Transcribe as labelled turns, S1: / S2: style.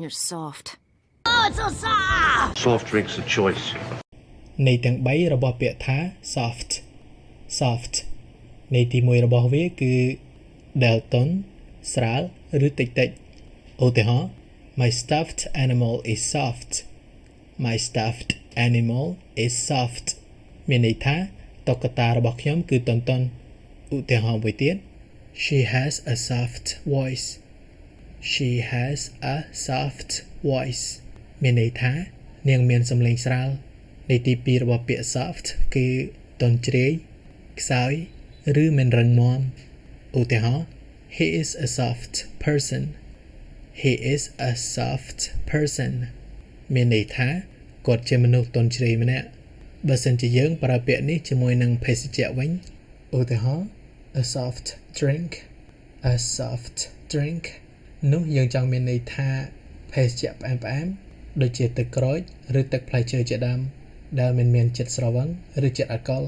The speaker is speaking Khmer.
S1: You're soft.
S2: Oh, it's so soft.
S3: Soft drinks a choice.
S4: នៃទាំង3របស់ពាក្យថា soft soft នៃទី1របស់វាគឺ Dalton ស្រាលឬតិចតិចឧទាហរណ៍ My stuffed animal is soft My stuffed animal is soft មានន័យថាតុក្កតារបស់ខ្ញុំគឺទន់ទន់ឧទាហរណ៍មួយទៀត She has a soft voice She has a soft voice មានន័យថានាងមានសំឡេងស្រាលនៃទី2របស់ពាក្យ soft គឺទន់ជ្រាយខ្សោយឬមិនរឹងមាំឧទាហរណ៍ He is a soft person He is a soft person មានន័យថាគាត់ជាមនុស្សទន់ជ្រាយម្នាក់បើសិនជាយើងប្រើពាក្យនេះជាមួយនឹងភេសជ្ជៈវិញឧទាហរណ៍ a soft drink a soft drink នោះយើងចង់មានន័យថាភេសជ្ជៈផ្អែមៗដូចជាទឹកក្រូចឬទឹកផ្លែឈើជាដើមដែលមិនមានជាតិស្រវឹងឬជាតិអាល់កុល